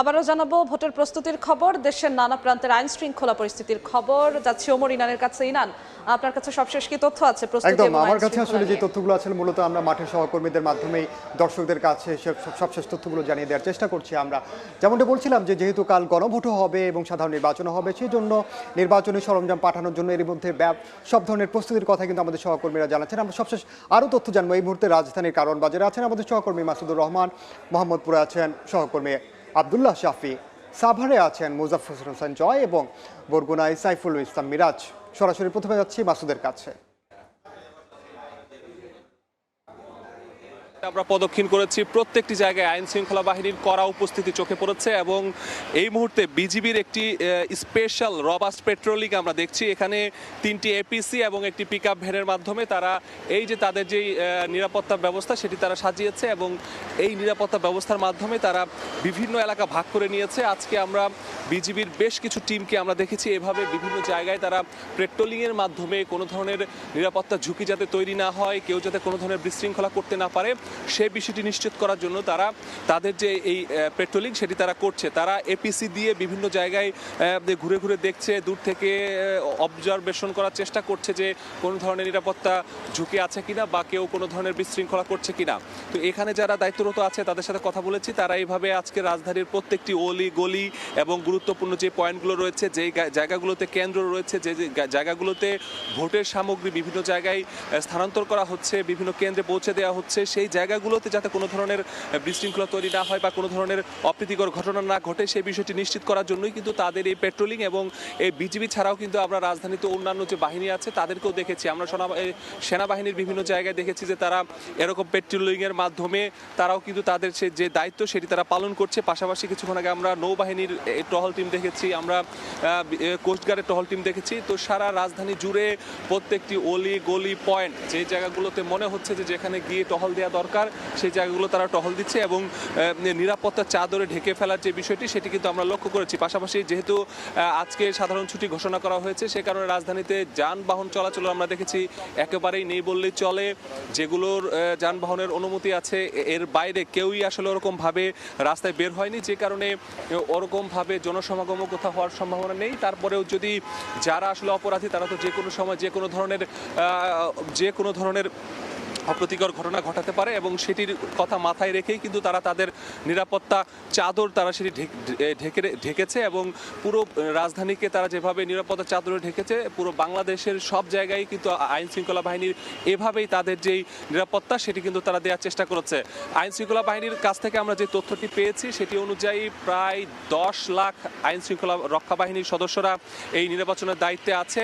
আবারও জানাবো ভোটের প্রস্তুতির খবর, দেশের নানা প্রান্তের আইন শৃঙ্খলা পরিস্থিতির খবর। যাচ্ছে ওমর ইনানের কাছে। ইনান, আপনার কাছে সবশেষ কি তথ্য আছে? একদম আমার কাছে আসলে যে তথ্যগুলো আছে মূলত আমরা মাঠের সহকর্মীদের মাধ্যমেই দর্শকদের কাছে সবশেষ তথ্যগুলো জানিয়ে দেওয়ার চেষ্টা করছি। আমরা যেমনটা বলছিলাম যে যেহেতু কাল গণভোটও হবে এবং সাধারণ নির্বাচনও হবে, সেই জন্য নির্বাচনী সরঞ্জাম পাঠানোর জন্য এর মধ্যে সব ধরনের প্রস্তুতির কথা কিন্তু আমাদের সহকর্মীরা জানাচ্ছেন। আমরা সবশেষ আরও তথ্য জানবো। এই মুহূর্তে রাজধানীর কারণ বাজারে আছেন আমাদের সহকর্মী মাসুদুর রহমান, মোহাম্মদপুরে আছেন সহকর্মী আব্দুল্লাহ শাফি, সাভারে আছেন মুজাফফর হোসেন জয় এবং বরগুনায় সাইফুল ইসলাম মিরাজ। সরাসরি প্রথমে যাচ্ছি মাসুদের কাছে। আমরা প্রদক্ষিণ করেছি, প্রত্যেকটি জায়গায় আইন শৃঙ্খলা বাহিনীর কড়া উপস্থিতি চোখে পড়েছে এবং এই মুহূর্তে বিজিবির একটি স্পেশাল রবাস্ট পেট্রোলিং আমরা দেখছি। এখানে 3টি এপিসি এবং একটি পিকআপ ভ্যানের মাধ্যমে তারা এই যে তাদের যেই নিরাপত্তা ব্যবস্থা সেটি তারা সাজিয়েছে এবং এই নিরাপত্তা ব্যবস্থার মাধ্যমে তারা বিভিন্ন এলাকা ভাগ করে নিয়েছে। আজকে আমরা বিজিবির বেশ কিছু টিমকে আমরা দেখেছি এভাবে বিভিন্ন জায়গায় তারা পেট্রোলিংয়ের মাধ্যমে কোনো ধরনের নিরাপত্তা ঝুঁকি যাতে তৈরি না হয়, কেউ যাতে কোনো ধরনের বিশৃঙ্খলা করতে না পারে সেই বিষয়টি নিশ্চিত করার জন্য তারা তাদের যে এই পেট্রোলিং সেটি তারা করছে। তারা এপিসি দিয়ে বিভিন্ন জায়গায় ঘুরে ঘুরে দেখছে, দূর থেকে অবজারভেশন করার চেষ্টা করছে যে কোনো ধরনের নিরাপত্তা ঝুঁকি আছে কিনা বা কেউ কোনো ধরনের বিশৃঙ্খলা করছে কিনা। তো এখানে যারা দায়িত্বরত আছে তাদের সাথে কথা বলেছি, তারা এইভাবে আজকে রাজধানীর প্রত্যেকটি অলি গলি এবং গুরুত্বপূর্ণ যে পয়েন্টগুলো রয়েছে, যে জায়গাগুলোতে কেন্দ্র রয়েছে, যে জায়গাগুলোতে ভোটের সামগ্রী বিভিন্ন জায়গায় স্থানান্তর করা হচ্ছে, বিভিন্ন কেন্দ্রে পৌঁছে দেওয়া হচ্ছে, সেই জায়গাগুলোতে যাতে কোনো ধরনের বিশৃঙ্খলা তৈরি না হয় বা কোনো ধরনের অপ্রীতিকর ঘটনা না ঘটে সেই বিষয়টি নিশ্চিত করার জন্যই কিন্তু তাদের এই পেট্রোলিং। এবং এই বিজিবি ছাড়াও কিন্তু আমরা রাজধানীতে অন্যান্য যে বাহিনী আছে তাদেরকেও দেখেছি। আমরা সেনাবাহিনীর বিভিন্ন জায়গায় দেখেছি যে তারা এরকম পেট্রোলিংয়ের মাধ্যমে তারাও কিন্তু তাদের যে দায়িত্ব সেটি তারা পালন করছে। পাশাপাশি কিছুক্ষণ আগে আমরা নৌবাহিনীর টহল টিম দেখেছি, আমরা কোস্টগার্ডের টহল টিম দেখেছি। তো সারা রাজধানী জুড়ে প্রত্যেকটি অলি গলি পয়েন্ট, যে জায়গাগুলোতে মনে হচ্ছে যে যেখানে গিয়ে টহল দেওয়া দরকার সেই জায়গাগুলো তারা টহল দিচ্ছে এবং নিরাপত্তার চাদরে ঢেকে ফেলার যে বিষয়টি সেটি কিন্তু আমরা লক্ষ্য করেছি। পাশাপাশি যেহেতু আজকে সাধারণ ছুটি ঘোষণা করা হয়েছে সে কারণে রাজধানীতে যানবাহন চলাচল আমরা দেখেছি একেবারেই নেই বললেই চলে। যেগুলোর যানবাহনের অনুমতি আছে এর বাইরে কেউই আসলে ওরকমভাবে রাস্তায় বের হয়নি, যে কারণে ওরকমভাবে জনসমাগমও কোথাও হওয়ার সম্ভাবনা নেই। তারপরেও যদি যারা আসলে অপরাধী তারা তো যে কোনো সময় যে কোনো ধরনের অপ্রীতিকর ঘটনা ঘটাতে পারে এবং সেটির কথা মাথায় রেখেই কিন্তু তারা তাদের নিরাপত্তা চাদর তারা সেটি ঢেকেছে এবং পুরো রাজধানীকে তারা যেভাবে নিরাপত্তা চাদরে ঢেকেছে পুরো বাংলাদেশের সব জায়গায় কিন্তু আইন শৃঙ্খলা বাহিনীর এভাবেই তাদের যেই নিরাপত্তা সেটি কিন্তু তারা দেওয়ার চেষ্টা করেছে। আইন শৃঙ্খলা বাহিনীর কাছ থেকে আমরা যে তথ্যটি পেয়েছি সেটি অনুযায়ী প্রায় 10 লাখ আইন শৃঙ্খলা রক্ষা বাহিনীর সদস্যরা এই নির্বাচনের দায়িত্বে আছে।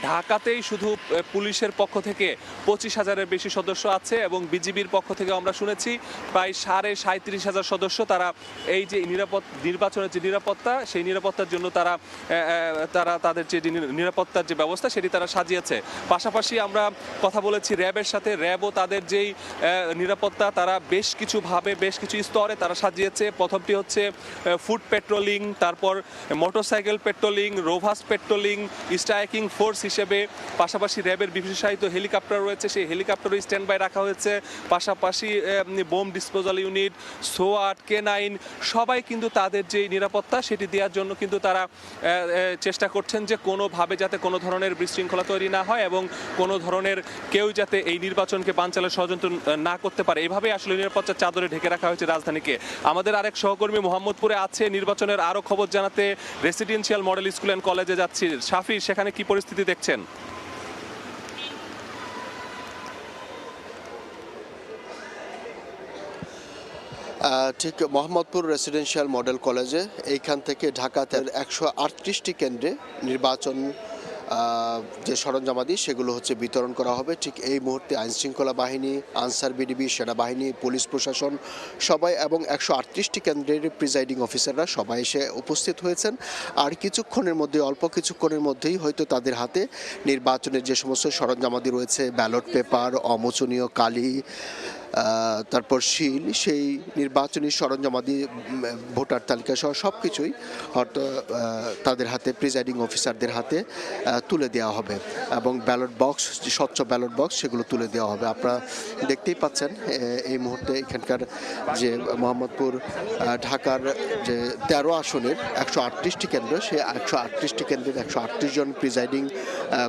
ঢাকাতেই শুধু পুলিশের পক্ষ থেকে 25,000-এর বেশি সদস্য আছে এবং বিজিবির পক্ষ থেকে আমরা শুনেছি প্রায় 37,500 সদস্য তারা এই যে নির্বাচনের যে নিরাপত্তা সেই নিরাপত্তার জন্য তারা তাদের যে নিরাপত্তার যে ব্যবস্থা সেটি তারা সাজিয়েছে। পাশাপাশি আমরা কথা বলেছি র্যাবের সাথে, র্যাবও তাদের যেই নিরাপত্তা তারা বেশ কিছু স্তরে তারা সাজিয়েছে। প্রথমটি হচ্ছে ফুট পেট্রোলিং, তারপর মোটরসাইকেল পেট্রোলিং, রোভাস পেট্রোলিং, স্ট্রাইকিং ফোর্স হিসেবে। পাশাপাশি র্যাবের বিশেষায়িত হেলিকপ্টার রয়েছে, সেই হেলিকপ্টারও স্ট্যান্ড বাই রাখা হয়েছে। পাশাপাশি বোম ডিসপোজাল ইউনিট, সোয়াট, K9 সবাই কিন্তু তাদের যে নিরাপত্তা সেটি দেওয়ার জন্য কিন্তু তারা চেষ্টা করছেন যে কোনোভাবে যাতে কোনো ধরনের বিশৃঙ্খলা তৈরি না হয় এবং কোনো ধরনের কেউ যাতে এই নির্বাচনকে বানচালের ষড়যন্ত্র না করতে পারে, এভাবেই আসলে নিরাপত্তার চাদরে ঢেকে রাখা হয়েছে রাজধানীকে। আমাদের আরেক সহকর্মী মোহাম্মদপুরে আছে নির্বাচনের আরও খবর জানাতে। রেসিডেন্সিয়াল মডেল স্কুল অ্যান্ড কলেজে যাচ্ছি। শাফি, সেখানে কি পরিস্থিতি দেখছেন? ঠিক মোহাম্মদপুর রেসিডেন্সিয়াল মডেল কলেজে এইখান থেকে ঢাকাতে 138টি কেন্দ্রে নির্বাচন যে সরঞ্জামাদি সেগুলো হচ্ছে বিতরণ করা হবে। ঠিক এই মুহূর্তে আইনশৃঙ্খলা বাহিনী, আনসার বিডিবি, সেনাবাহিনী, পুলিশ প্রশাসন সবাই এবং 138টি কেন্দ্রের প্রিজাইডিং অফিসাররা সবাই এসে উপস্থিত হয়েছেন। আর অল্প কিছুক্ষণের মধ্যেই হয়তো তাদের হাতে নির্বাচনের যে সমস্ত সরঞ্জামাদি রয়েছে, ব্যালট পেপার, অমোচনীয় কালি, তারপর শিল, সেই নির্বাচনী সরঞ্জামাদি, ভোটার তালিকা সহ সব কিছুই হয়তো তাদের হাতে, প্রিজাইডিং অফিসারদের হাতে তুলে দেওয়া হবে এবং ব্যালট বক্স, যে স্বচ্ছ ব্যালট বক্স, সেগুলো তুলে দেওয়া হবে। আপনারা দেখতেই পাচ্ছেন এই মুহূর্তে এখানকার যে মোহাম্মদপুর ঢাকার যে 13 আসনের 138টি কেন্দ্র, সেই 138টি কেন্দ্রের 138 জন প্রিজাইডিং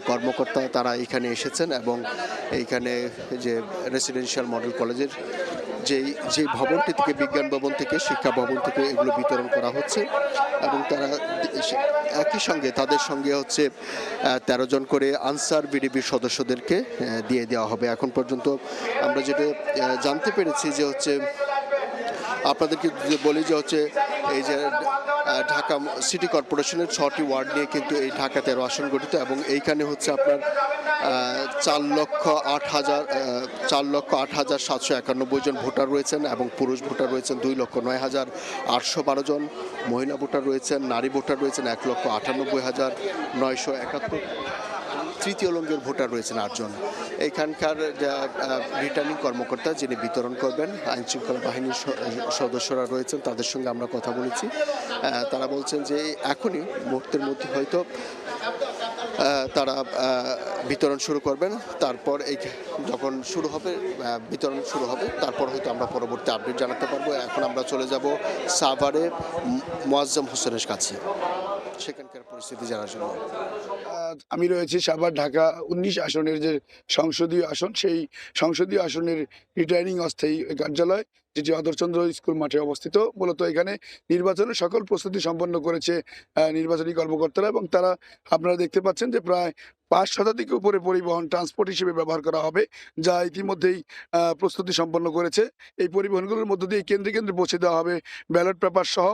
কর্মকর্তা তারা এখানে এসেছেন এবং এইখানে যে রেসিডেন্সিয়াল মডেল কলেজের যেই ভবনটি থেকে, বিজ্ঞান ভবন থেকে, শিক্ষা ভবন থেকে এগুলো বিতরণ করা হচ্ছে এবং তারা একই সঙ্গে তাদের সঙ্গে হচ্ছে 13 জন করে আনসার বিডিবির সদস্যদেরকে দিয়ে দেওয়া হবে। এখন পর্যন্ত আমরা যেটা জানতে পেরেছি যে হচ্ছে, আপনাদেরকে বলি যে হচ্ছে এই যে ঢাকা সিটি কর্পোরেশনের 6টি ওয়ার্ড নিয়ে কিন্তু এই ঢাকা 13 আসন গঠিত এবং এইখানে হচ্ছে আপনার 4,08,791 জন ভোটার রয়েছেন এবং পুরুষ ভোটার রয়েছেন 2,09,812 জন, মহিলা ভোটার রয়েছেন, নারী ভোটার রয়েছেন 1,98,971, তৃতীয় লিঙ্গের ভোটার রয়েছেন 8 জন। এখানকার রিটার্নিং কর্মকর্তা যিনি বিতরণ করবেন, আইন শৃঙ্খলা বাহিনীর সদস্যরা রয়েছেন, তাদের সঙ্গে আমরা কথা বলেছি। তারা বলছেন যে এখনই মুহূর্তের মধ্যে হয়তো তারা বিতরণ শুরু করবেন। তারপর এই যখন শুরু হবে, বিতরণ শুরু হবে, তারপর হয়তো আমরা পরবর্তী আপডেট জানাতে পারবো। এখন আমরা চলে যাব সাভারে মোয়াজ্জেম হোসেনের কাছে, সেখানকার পরিস্থিতি জানার জন্য। আমি রয়েছি সাভার ঢাকা 19 আসনের যে সংসদীয় আসন, সেই সংসদীয় আসনের রিটার্নিং অস্থায়ী কার্যালয়, যেটি অধরচন্দ্র স্কুল মাঠে অবস্থিত। মূলত এখানে নির্বাচনের সকল প্রস্তুতি সম্পন্ন করেছে নির্বাচনী কর্মকর্তারা এবং তারা, আপনারা দেখতে পাচ্ছেন যে প্রায় 5 শতাধিক উপরে পরিবহন ট্রান্সপোর্ট হিসেবে ব্যবহার করা হবে, যা ইতিমধ্যেই প্রস্তুতি সম্পন্ন করেছে। এই পরিবহনগুলোর মধ্য দিয়ে কেন্দ্রে কেন্দ্রে পৌঁছে দেওয়া হবে ব্যালট পেপার সহ,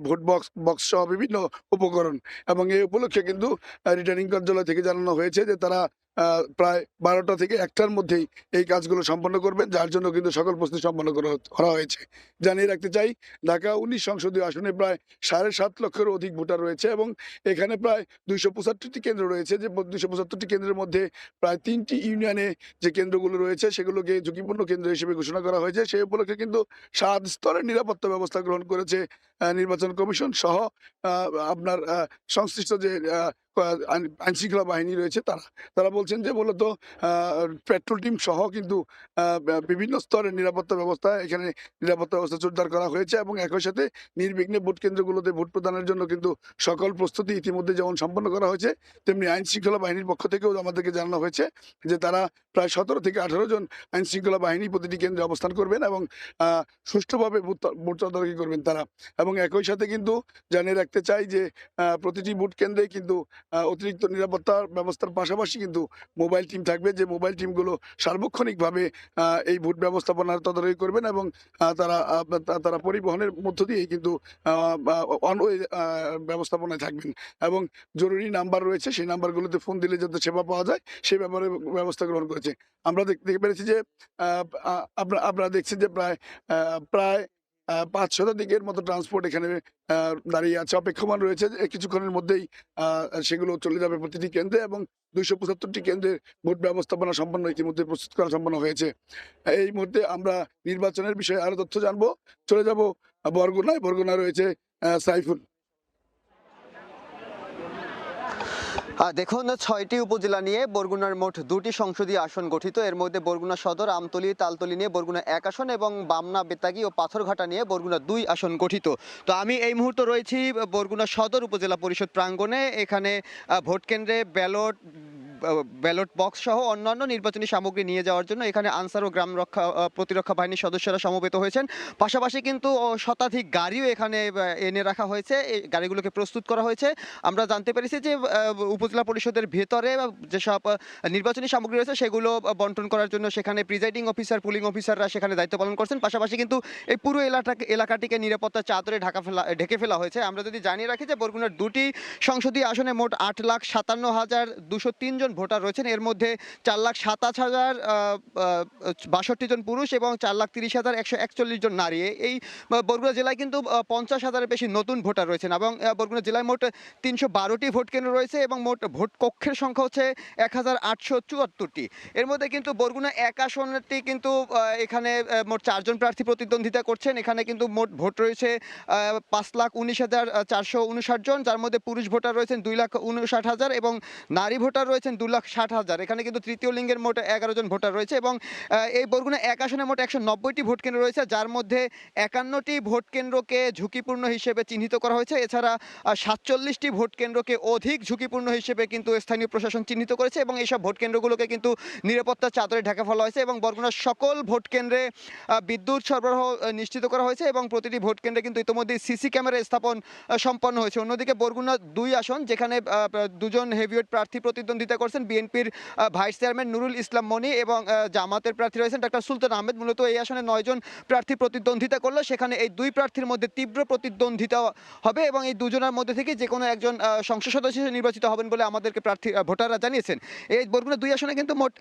ভোট বক্স সহ বিভিন্ন উপকরণ। এবং এই উপলক্ষে কিন্তু রিটার্নিং কার্যালয় থেকে জানানো হয়েছে যে তারা প্রায় 12টা থেকে 1টার মধ্যেই এই কাজগুলো সম্পন্ন করবেন, যার জন্য কিন্তু সকল প্রস্তুতি সম্পন্ন করা হয়েছে। জানিয়ে রাখতে চাই, ঢাকা 19 সংসদীয় আসনে প্রায় 7.5 লক্ষেরও অধিক ভোটার রয়েছে এবং এখানে প্রায় 275টি কেন্দ্র রয়েছে। যে 275টি কেন্দ্রের মধ্যে প্রায় 3টি ইউনিয়নে যে কেন্দ্রগুলো রয়েছে সেগুলোকে ঝুঁকিপূর্ণ কেন্দ্র হিসেবে ঘোষণা করা হয়েছে। সেই উপলক্ষে কিন্তু 7 স্তরের নিরাপত্তা ব্যবস্থা গ্রহণ করেছে নির্বাচন কমিশন সহ আপনার সংশ্লিষ্ট যে আইনশৃঙ্খলা বাহিনী রয়েছে তারা বলছেন যে মূলত পেট্রোল টিম সহ কিন্তু বিভিন্ন স্তরের নিরাপত্তা ব্যবস্থা জোরদার করা হয়েছে এবং একই সাথে নির্বিঘ্নে ভোট কেন্দ্রগুলোতে ভোট প্রদানের জন্য কিন্তু সকল প্রস্তুতি ইতিমধ্যে যেমন সম্পন্ন করা হয়েছে, তেমনি আইন শৃঙ্খলা বাহিনীর পক্ষ থেকেও আমাদেরকে জানানো হয়েছে যে তারা প্রায় 17 থেকে 18 জন আইন শৃঙ্খলা বাহিনী প্রতিটি কেন্দ্রে অবস্থান করবেন এবং সুষ্ঠুভাবে ভোট তদারকি করবেন তারা। এবং একই সাথে কিন্তু জানিয়ে রাখতে চাই যে প্রতিটি ভোট কেন্দ্রে কিন্তু অতিরিক্ত নিরাপত্তার ব্যবস্থার পাশাপাশি কিন্তু মোবাইল টিম থাকবে, যে মোবাইল টিমগুলো সার্বক্ষণিকভাবে এই ভোট ব্যবস্থাপনার তদারকি করবেন এবং তারা পরিবহনের মধ্য দিয়ে কিন্তু অনওয়ে ব্যবস্থাপনায় থাকবেন এবং জরুরি নাম্বার রয়েছে, সেই নাম্বারগুলোতে ফোন দিলে যাতে সেবা পাওয়া যায় সেই ব্যাপারে ব্যবস্থা গ্রহণ করেছে। আমরা দেখতে পেরেছি যে আপনারা দেখছেন যে প্রায় 5 শতাধিকের মতো ট্রান্সপোর্ট এখানে দাঁড়িয়ে আছে, অপেক্ষমান রয়েছে। কিছুক্ষণের মধ্যেই সেগুলো চলে যাবে প্রতিটি কেন্দ্রে এবং 275টি কেন্দ্রের ভোট ব্যবস্থাপনা ইতিমধ্যে প্রস্তুত করা সম্পন্ন হয়েছে। এই মুহূর্তে আমরা নির্বাচনের বিষয়ে আরো তথ্য জানবো। চলে যাব বরগুনায় রয়েছে সাইফুল। দেখুন, 6টি উপজেলা নিয়ে বরগুনার মোট 2টি সংসদীয় আসন গঠিত। এর মধ্যে বরগুনা সদর, আমতলী, তালতলী নিয়ে বরগুনা 1 আসন এবং বামনা, বেতাগী ও পাথরঘাটা নিয়ে বরগুনা 2 আসন গঠিত। তো আমি এই মুহূর্তে রয়েছি বরগুনা সদর উপজেলা পরিষদ প্রাঙ্গণে। এখানে ভোট কেন্দ্রে ব্যালট বক্স সহ অন্যান্য নির্বাচনী সামগ্রী নিয়ে যাওয়ার জন্য এখানে আনসার ও গ্রাম প্রতিরক্ষা বাহিনীর সদস্যরা সমবেত হয়েছেন। পাশাপাশি কিন্তু শতাধিক গাড়িও এখানে এনে রাখা হয়েছে, এই গাড়িগুলোকে প্রস্তুত করা হয়েছে। আমরা জানতে পেরেছি যে উপজেলা পরিষদের ভেতরে যেসব নির্বাচনী সামগ্রী রয়েছে সেগুলো বন্টন করার জন্য সেখানে প্রিজাইডিং অফিসার, পুলিং অফিসাররা সেখানে দায়িত্ব পালন করছেন। পাশাপাশি কিন্তু এই পুরো এলাকাটিকে নিরাপত্তার চাদরে ঢেকে ফেলা হয়েছে। আমরা যদি জানিয়ে রাখি যে বরগুনার 2টি সংসদীয় আসনে মোট 8,57,203 জন জন ভোটার রয়েছেন, এর মধ্যে 4,27,062 জন পুরুষ এবং 4,30,141 জন নারী। এই বরগুনা জেলায় কিন্তু 50,000-এর বেশি নতুন ভোটার রয়েছেন এবং বরগুনা জেলায় মোট 312টি ভোট কেন্দ্র রয়েছে এবং মোট ভোট কক্ষের সংখ্যা হচ্ছে 1,874টি। এর মধ্যে কিন্তু বরগুনা 1 আসনটি কিন্তু এখানে মোট 4 জন প্রার্থী প্রতিদ্বন্দ্বিতা করছেন। এখানে কিন্তু মোট ভোট রয়েছে 5,19,459 জন, যার মধ্যে পুরুষ ভোটার রয়েছেন 2,59,000 এবং নারী ভোটার রয়েছেন 2,60,000। এখানে কিন্তু তৃতীয় লিঙ্গের মোট 11 জন ভোটার রয়েছে এবং এই বরগুনা 1 আসনে মোট 190টি ভোট কেন্দ্র রয়েছে, যার মধ্যে 51টি ভোট কেন্দ্রকে ঝুঁকিপূর্ণ হিসেবে চিহ্নিত করা হয়েছে। এছাড়া 47টি ভোট কেন্দ্রকে অধিক ঝুঁকিপূর্ণ হিসেবে কিন্তু স্থানীয় প্রশাসন চিহ্নিত করেছে এবং এইসব ভোট কেন্দ্রগুলোকে কিন্তু নিরাপত্তার চাদরে ঢাকা ফেলা হয়েছে এবং বরগুনার সকল ভোট কেন্দ্রে বিদ্যুৎ সরবরাহ নিশ্চিত করা হয়েছে এবং প্রতিটি ভোট কেন্দ্রে কিন্তু ইতিমধ্যে সিসি ক্যামেরা স্থাপন সম্পন্ন হয়েছে। অন্যদিকে বরগুনা 2 আসন, যেখানে দুজন হেভিওয়েট প্রার্থী প্রতিদ্বন্দ্বিতা করছেন, বিএনপির ভাইস চেয়ারম্যান নুরুল ইসলাম মনি এবং জামাতের প্রার্থী রয়েছেন ডাক্তার সুলতান আহমেদ। মূলত এই আসনে 9 জন প্রার্থী প্রতিদ্বন্দ্বিতা করলো, সেখানে এই 2 প্রার্থীর মধ্যে তীব্র প্রতিদ্বন্দ্বিতা হবে এবং এই দুজনের মধ্যে থেকে যে কোনো একজন সংসদ সদস্য হিসেবে নির্বাচিত হবেন বলে আমাদেরকে ভোটাররা জানিয়েছেন। এই বরগুনা 2 আসনে কিন্তু মোট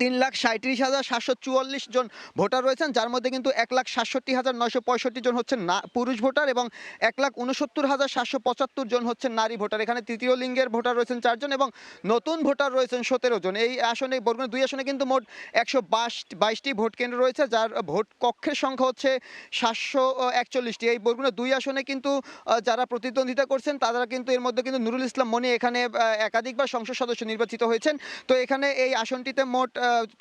3,37,744 জন ভোটার রয়েছেন, যার মধ্যে কিন্তু 1,67,965 জন হচ্ছেন পুরুষ ভোটার এবং 1,69,775 জন হচ্ছেন নারী ভোটার। এখানে তৃতীয় লিঙ্গের ভোটার রয়েছেন 4 জন এবং নতুন ভোটার রয়েছেন 17 জন। এই আসনে বরগুনা 2 আসনে কিন্তু মোট 122টি ভোট কেন্দ্র রয়েছে, যার ভোট কক্ষের সংখ্যা হচ্ছে 741টি। এই বরগুনা 2 আসনে কিন্তু যারা প্রতিদ্বন্দ্বিতা করছেন তারা কিন্তু এর মধ্যে কিন্তু নুরুল ইসলাম মনি এখানে একাধিকবার সংসদ সদস্য নির্বাচিত হয়েছেন। তো এখানে এই আসনটিতে মোট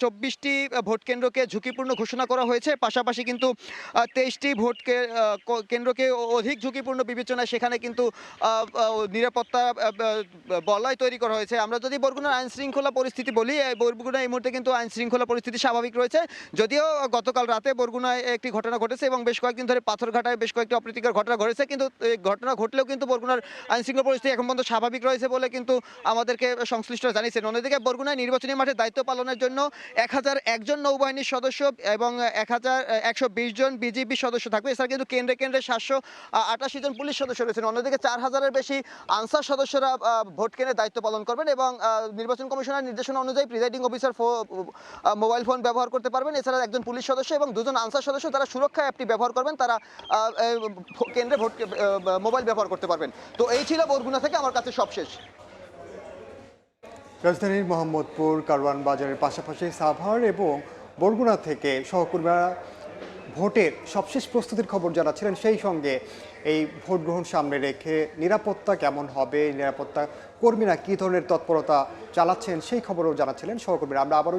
24টি ভোট কেন্দ্রকে ঝুঁকিপূর্ণ ঘোষণা করা হয়েছে, পাশাপাশি কিন্তু 23টি ভোট কেন্দ্রকে অধিক ঝুঁকিপূর্ণ বিবেচনায় সেখানে কিন্তু নিরাপত্তা বলয় তৈরি করা হয়েছে। আমরা যদি বরগুনার আইন শৃঙ্খলা পরিস্থিতি বলি, বরগুনা এই মুহূর্তে কিন্তু আইন শৃঙ্খলা পরিস্থিতি স্বাভাবিক রয়েছে, যদিও গতকাল রাতে বরগুনায় একটি ঘটনা ঘটেছে এবং বেশ কয়েকদিন ধরে পাথরঘাটায় বেশ কয়েকটি অপ্রীতিকর ঘটনা ঘটেছে, কিন্তু এই ঘটনা ঘটলেও কিন্তু বরগুনার আইন শৃঙ্খলা পরিস্থিতি এখন পর্যন্ত স্বাভাবিক রয়েছে বলে কিন্তু আমাদেরকে সংশ্লিষ্টরা জানিয়েছেন। অন্যদিকে বরগুনায় নির্বাচনী মাঠে দায়িত্ব পালনের জন্য 1001 জন নৌবাহিনীর সদস্য এবং 120 জন বিজিবি সদস্য থাকবে। এছাড়া কিন্তু কেন্দ্রে কেন্দ্রে 788 জন পুলিশ সদস্য রয়েছেন। অন্যদিকে 4000-এর বেশি আনসার সদস্যরা ভোট কেন্দ্রে দায়িত্ব পালন করবেন এবং নির্বাচন কমিশনের নির্দেশনা অনুযায়ী প্রিজাইডিং অফিসার মোবাইল ফোন ব্যবহার করতে পারবেন। এছাড়া একজন পুলিশ সদস্য এবং 2 জন আনসার সদস্য তারা সুরক্ষা অ্যাপটি ব্যবহার করবেন, তারা কেন্দ্রে মোবাইল ব্যবহার করতে পারবেন। তো এই ছিল বরগুনা থেকে আমার কাছে সবশেষ। রাজধানীর মোহাম্মদপুর, কারওয়ান বাজারের পাশাপাশি সাভার এবং বরগুনা থেকে সহকর্মীরা ভোটের সবশেষ প্রস্তুতির খবর জানাচ্ছিলেন। সেই সঙ্গে এই ভোট গ্রহণ সামনে রেখে নিরাপত্তা কেমন হবে, নিরাপত্তা কর্মীরা কী ধরনের তৎপরতা চালাচ্ছেন সেই খবরও জানাচ্ছিলেন সহকর্মীরা। আমরা আবারও